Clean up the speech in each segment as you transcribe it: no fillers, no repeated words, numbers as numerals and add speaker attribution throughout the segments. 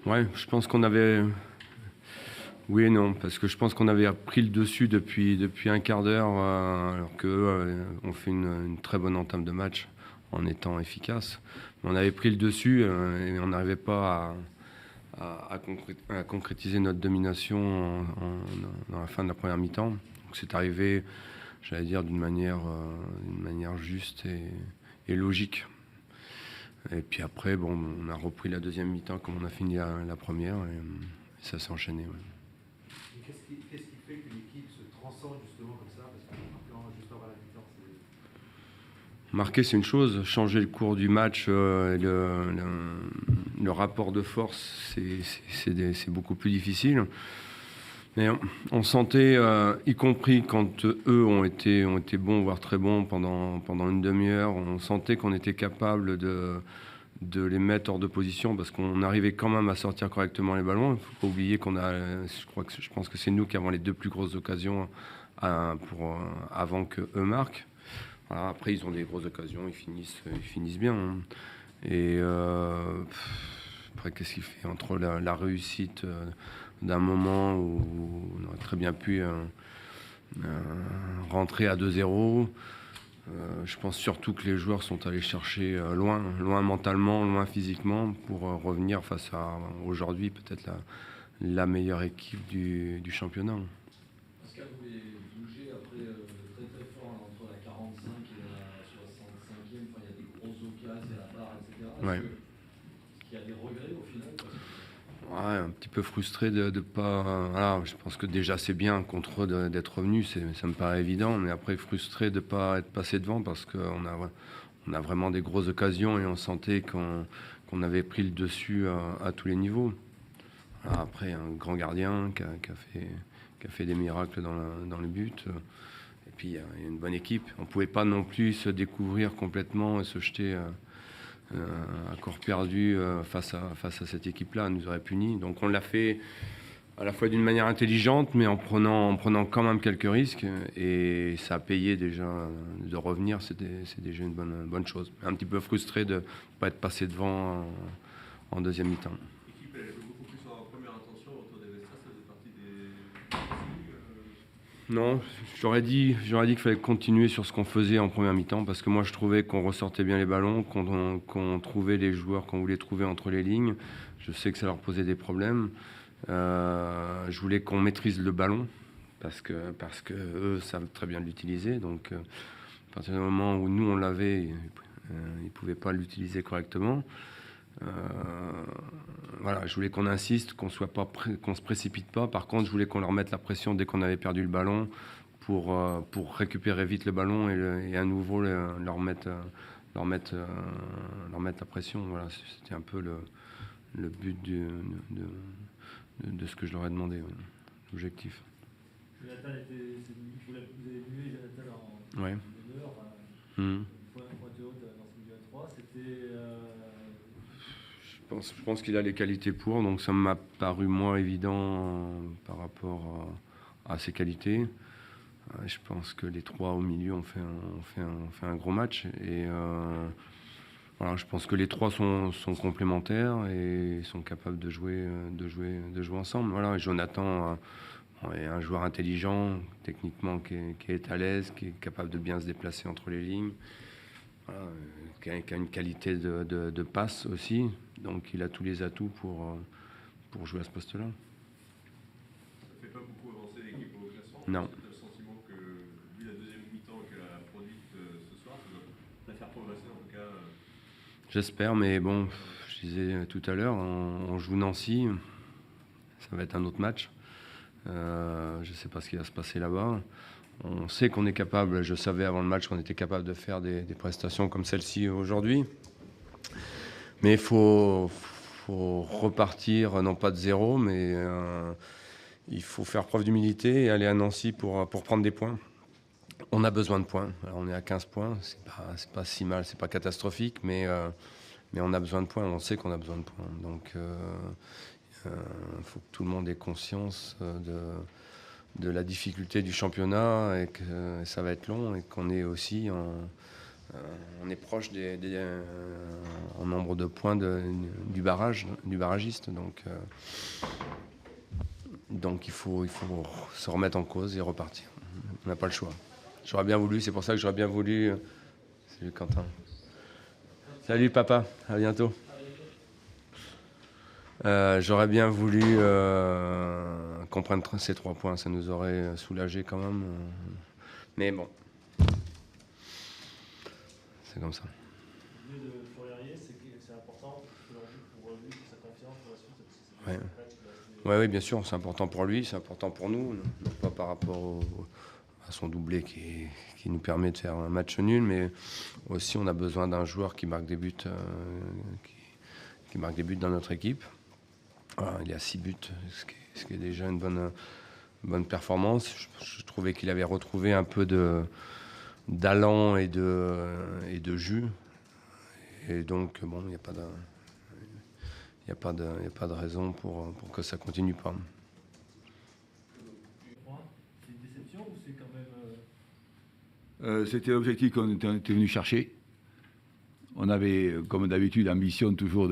Speaker 1: Ouais, je pense qu'on avait... Oui et non, parce que je pense qu'on avait pris le dessus depuis un quart d'heure, alors qu'eux ont fait une très bonne entame de match en étant efficace. On avait pris le dessus et on n'arrivait pas à concrétiser notre domination dans la fin de la première mi-temps. Donc c'est arrivé, j'allais dire, d'une manière juste et logique. Et puis après, bon, on a repris la deuxième mi-temps comme on a fini la première et ça s'est enchaîné. Ouais.
Speaker 2: Qu'est-ce qui fait qu'une équipe se transcende justement comme ça? Parce que juste avant la mi-temps,
Speaker 1: marquer, c'est une chose. Changer le cours du match, le rapport de force, c'est beaucoup plus difficile. Mais on sentait, y compris quand eux ont été bons, voire très bons pendant une demi-heure, on sentait qu'on était capable de les mettre hors de position parce qu'on arrivait quand même à sortir correctement les ballons. Il ne faut pas oublier je pense que c'est nous qui avons les deux plus grosses occasions avant qu'eux marquent. Voilà, après, ils ont des grosses occasions, ils finissent bien. Hein. Et après, qu'est-ce qu'il fait entre la réussite d'un moment où on aurait très bien pu rentrer à 2-0. Je pense surtout que les joueurs sont allés chercher loin mentalement, loin physiquement, pour revenir face à aujourd'hui peut-être la meilleure équipe du championnat.
Speaker 3: Pascal voulait bouger après très très fort entre la 45 et la 65e. Enfin, il y a des grosses occasions, il y a la barre, etc.
Speaker 1: Ouais.
Speaker 3: Est-ce qu'il y a des regrets au final?
Speaker 1: Ouais, un petit peu frustré de pas. Voilà, je pense que déjà c'est bien contre eux d'être revenu, ça me paraît évident, mais après frustré de pas être passé devant parce on a vraiment des grosses occasions et on sentait qu'on avait pris le dessus à tous les niveaux. Voilà, après un grand gardien qui a fait des miracles dans le but. Et puis il y a une bonne équipe. On ne pouvait pas non plus se découvrir complètement et se jeter à corps perdu face à cette équipe-là. Elle nous aurait punis. Donc on l'a fait à la fois d'une manière intelligente, mais en prenant quand même quelques risques. Et ça a payé déjà de revenir. C'est déjà une bonne chose. Un petit peu frustré de ne pas être passé devant en deuxième mi-temps.
Speaker 2: l'équipe elle joue beaucoup plus en première intention autour des vestiaires, ça faisait partie des.
Speaker 1: Non, j'aurais dit qu'il fallait continuer sur ce qu'on faisait en première mi-temps parce que moi je trouvais qu'on ressortait bien les ballons, qu'on trouvait les joueurs qu'on voulait trouver entre les lignes. Je sais que ça leur posait des problèmes. Je voulais qu'on maîtrise le ballon parce que eux savent très bien l'utiliser. Donc à partir du moment où nous on l'avait, ils pouvaient pas l'utiliser correctement. Voilà, je voulais qu'on insiste, qu'on se précipite pas. Par contre, je voulais qu'on leur mette la pression dès qu'on avait perdu le ballon pour récupérer vite le ballon et à nouveau leur mettre la pression. Voilà, c'était un peu le but de ce que je leur ai demandé, l'objectif.
Speaker 3: Jonathan vous avez vu Jonathan en
Speaker 1: Ouais.
Speaker 3: demi-heure, pointe haute dans ce milieu à 3, c'était.
Speaker 1: Je pense qu'il a les qualités pour, donc ça m'a paru moins évident par rapport à ses qualités. Je pense que les trois au milieu ont fait un gros match et voilà, je pense que les trois sont complémentaires et sont capables de jouer ensemble. Voilà, et Jonathan est un joueur intelligent, techniquement qui est à l'aise, qui est capable de bien se déplacer entre les lignes. Voilà, qui a une qualité de passe aussi, donc il a tous les atouts pour jouer à ce poste-là.
Speaker 2: Ça ne fait pas beaucoup avancer l'équipe au classement.
Speaker 1: Non.
Speaker 2: C'est le sentiment que, vu la deuxième mi-temps qu'elle a produite ce soir, ça doit la faire progresser en tout cas.
Speaker 1: J'espère, mais bon, je disais tout à l'heure, on joue Nancy, ça va être un autre match. Je ne sais pas ce qui va se passer là-bas. On sait qu'on est capable, je savais avant le match qu'on était capable de faire des prestations comme celle-ci aujourd'hui. Mais il faut repartir, non pas de zéro, mais il faut faire preuve d'humilité et aller à Nancy pour prendre des points. On a besoin de points. Alors on est à 15 points, c'est pas si mal, c'est pas catastrophique, mais on a besoin de points, on sait qu'on a besoin de points. Donc il faut que tout le monde ait conscience de la difficulté du championnat et que ça va être long et qu'on est aussi on est proche en nombre de points du barragiste. Donc il faut se remettre en cause et repartir. On n'a pas le choix. J'aurais bien voulu, c'est pour ça que j'aurais bien voulu... Salut Quentin. Salut papa, à bientôt. J'aurais bien voulu qu'on prenne ces 3 points, ça nous aurait soulagé quand même. Mais bon, c'est comme ça.
Speaker 4: Le milieu de Florian, c'est important pour lui, pour sa confiance pour la suite.
Speaker 1: Oui, bien sûr, c'est important pour lui, c'est important pour nous, non pas par rapport à son doublé qui nous permet de faire un match nul, mais aussi on a besoin d'un joueur qui marque des buts, qui marque des buts dans notre équipe. Voilà, il y a 6 buts, ce qui est déjà une bonne performance. Je trouvais qu'il avait retrouvé un peu d'allant et de jus. Et donc, bon, il n'y a pas de raison pour que ça continue pas.
Speaker 4: C'est une déception ou c'est quand même...
Speaker 5: C'était l'objectif qu'on était venu chercher. On avait, comme d'habitude, l'ambition toujours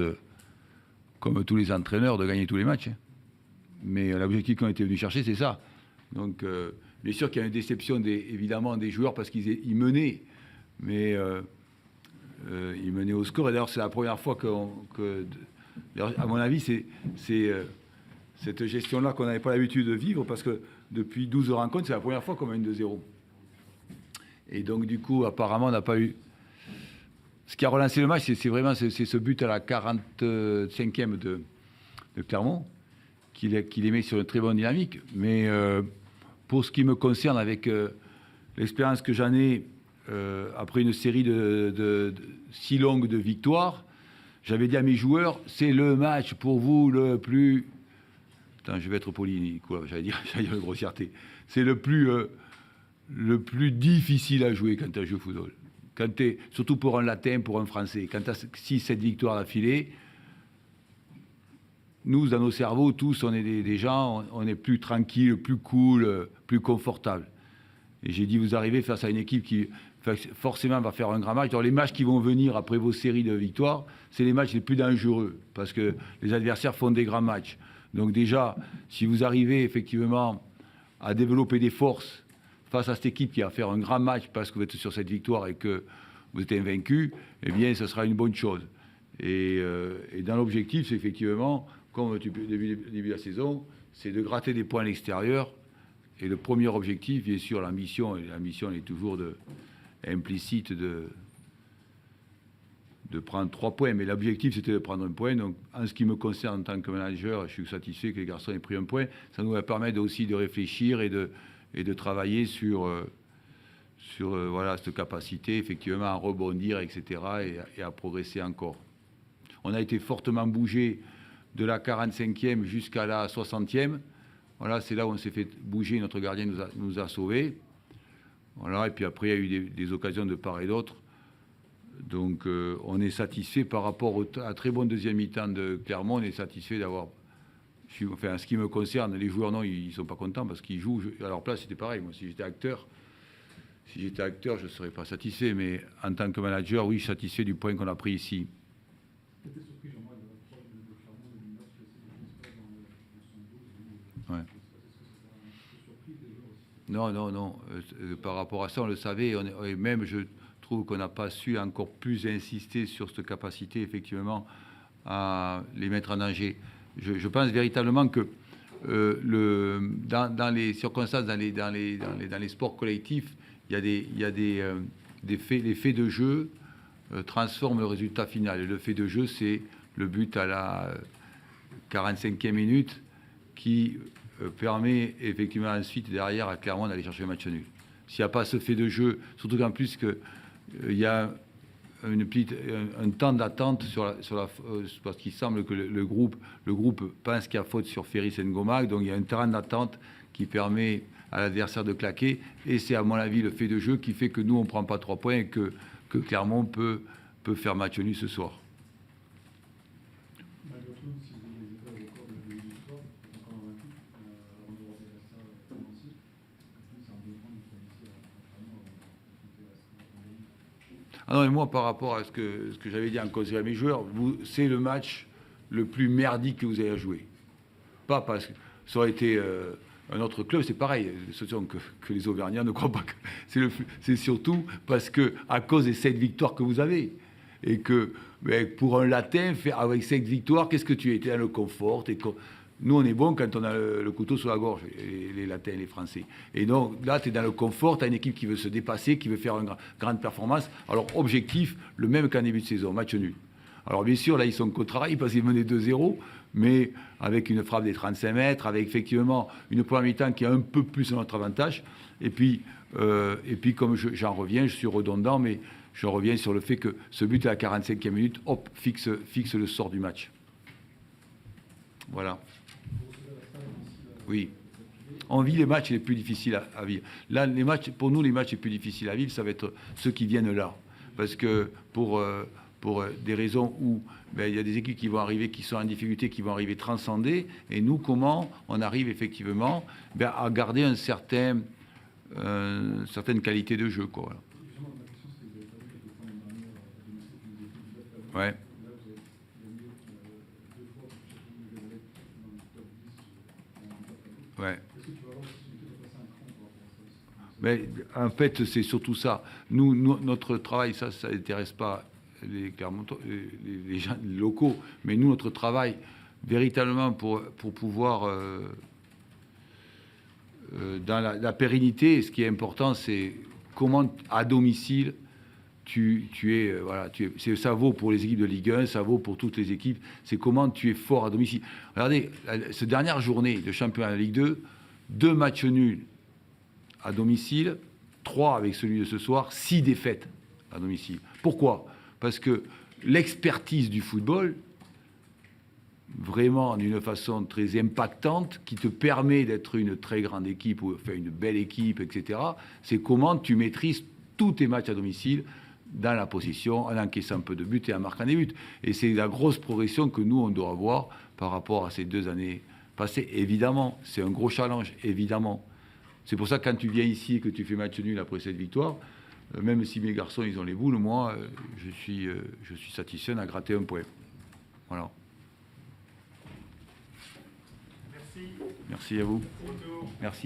Speaker 5: comme tous les entraîneurs, de gagner tous les matchs. Mais l'objectif qu'on était venu chercher, c'est ça. Donc, bien sûr qu'il y a une déception, évidemment, des joueurs parce qu'ils menaient. Mais ils menaient au score. Et d'ailleurs, c'est la première fois à mon avis, c'est cette gestion-là qu'on n'avait pas l'habitude de vivre parce que depuis 12 rencontres, c'est la première fois qu'on mène 2-0. Et donc, du coup, apparemment, on n'a pas eu... Ce qui a relancé le match, c'est vraiment ce but à la 45e de Clermont qui les met sur une très bonne dynamique. Mais pour ce qui me concerne, avec l'expérience que j'en ai, après une série de si longue de victoires, j'avais dit à mes joueurs, c'est le match pour vous le plus... Attends, je vais être poli, quoi, j'allais dire une grossièreté. C'est le plus difficile à jouer quand tu joues au football. Surtout pour un latin, pour un français. Quand tu as 6-7 victoires d'affilée, nous, dans nos cerveaux, tous, on est des gens, on est plus tranquille, plus cool, plus confortable. Et j'ai dit, vous arrivez face à une équipe qui forcément va faire un grand match. Alors les matchs qui vont venir après vos séries de victoires, c'est les matchs les plus dangereux, parce que les adversaires font des grands matchs. Donc déjà, si vous arrivez effectivement à développer des forces face à cette équipe qui va faire un grand match parce que vous êtes sur cette victoire et que vous êtes invaincu, eh bien, ce sera une bonne chose. Et dans l'objectif, c'est effectivement, comme depuis le début de la saison, c'est de gratter des points à l'extérieur. Et le premier objectif, bien sûr, l'ambition est toujours implicite de prendre 3 points. Mais l'objectif, c'était de prendre 1 point. Donc, en ce qui me concerne en tant que manager, je suis satisfait que les garçons aient pris 1 point. Ça nous va permettre aussi de réfléchir et de travailler sur voilà, cette capacité, effectivement, à rebondir, etc., et à progresser encore. On a été fortement bougé de la 45e jusqu'à la 60e. Voilà, c'est là où on s'est fait bouger, notre gardien nous a sauvés. Voilà, et puis après, il y a eu des occasions de part et d'autre. Donc, on est satisfait par rapport à très bon deuxième mi-temps de Clermont, on est satisfait d'avoir... Enfin, en ce qui me concerne, les joueurs, non, ils ne sont pas contents parce qu'ils jouent. À leur place, c'était pareil. Moi, si j'étais acteur, je ne serais pas satisfait. Mais en tant que manager, oui, je suis satisfait du point qu'on a pris ici.
Speaker 3: J'étais surpris, Jean-Marc, de l'approche de Clermont de Minos, que c'est dans son 12. Ouais. Est-ce que ça t'a un peu surpris des joueurs aussi?
Speaker 5: Non. Par rapport à ça, on le savait. Et même, je trouve qu'on n'a pas su encore plus insister sur cette capacité, effectivement, à les mettre en danger. Je pense véritablement que dans les circonstances, dans les sports collectifs, il y a des faits, les faits de jeu transforment le résultat final. Et le fait de jeu, c'est le but à la 45e minute qui permet effectivement ensuite, derrière, à Clermont d'aller chercher le match nul. S'il n'y a pas ce fait de jeu, surtout qu'en plus il y a un temps d'attente parce qu'il semble que le groupe pense qu'il y a faute sur Ferris Ngoma, donc il y a un terrain d'attente qui permet à l'adversaire de claquer, et c'est à mon avis le fait de jeu qui fait que nous on ne prend pas 3 points et que Clermont peut faire match nul ce soir.
Speaker 3: Malgré tout, si vous n'avez pas au cours de l'histoire, vous êtes encore vaincu, avant de repérer ça aussi. C'est un besoin de qualifier à Clermont avant de affronter la
Speaker 5: Ah non, et moi, par rapport à ce que j'avais dit en conseil à mes joueurs, c'est le match le plus merdique que vous avez à jouer. Pas parce que ça aurait été un autre club, c'est pareil. Que les Auvergnats ne croient pas que c'est surtout parce que à cause des 7 victoires que vous avez. Et que pour un Latin, avec 7 victoires, qu'est-ce que tu étais dans le confort? Nous, on est bon quand on a le couteau sur la gorge, les Latins, les Français. Et donc, là, tu es dans le confort, tu as une équipe qui veut se dépasser, qui veut faire une grande performance. Alors, objectif, le même qu'en début de saison, match nul. Alors, bien sûr, là, ils sont qu'au travail parce qu'ils menaient 2-0, mais avec une frappe des 35 mètres, avec effectivement une première mi-temps qui a un peu plus notre avantage. Et puis comme j'en reviens, je suis redondant, mais je reviens sur le fait que ce but à la 45e minute, hop, fixe le sort du match. Voilà. Oui. On vit les matchs les plus difficiles à vivre. Là, pour nous, les matchs les plus difficiles à vivre, ça va être ceux qui viennent là. Parce que pour des raisons où il y a des équipes qui vont arriver, qui sont en difficulté, qui vont arriver transcendées. Et nous, comment on arrive effectivement à garder une certaine qualité de jeu, quoi. Ouais. Ouais. Mais en fait, c'est surtout ça. Nous, notre travail, ça n'intéresse pas les gens locaux, mais nous, notre travail, véritablement, pour pouvoir, dans la pérennité, ce qui est important, c'est comment, à domicile, ça vaut pour les équipes de Ligue 1, ça vaut pour toutes les équipes, c'est comment tu es fort à domicile. Regardez, cette dernière journée de championnat de Ligue 2, 2 matchs nuls à domicile, 3 avec celui de ce soir, 6 défaites à domicile. Pourquoi? Parce que l'expertise du football, vraiment d'une façon très impactante, qui te permet d'être une très grande équipe, ou enfin une belle équipe, etc., c'est comment tu maîtrises tous tes matchs à domicile, dans la possession, en encaissant un peu de buts et en marquant des buts. Et c'est la grosse progression que nous, on doit avoir par rapport à ces 2 années passées. Évidemment, c'est un gros challenge, évidemment. C'est pour ça que quand tu viens ici et que tu fais match nul après cette victoire, même si mes garçons, ils ont les boules, moi, je suis satisfait à gratter un point. Voilà.
Speaker 2: Merci.
Speaker 5: Merci à vous. Merci.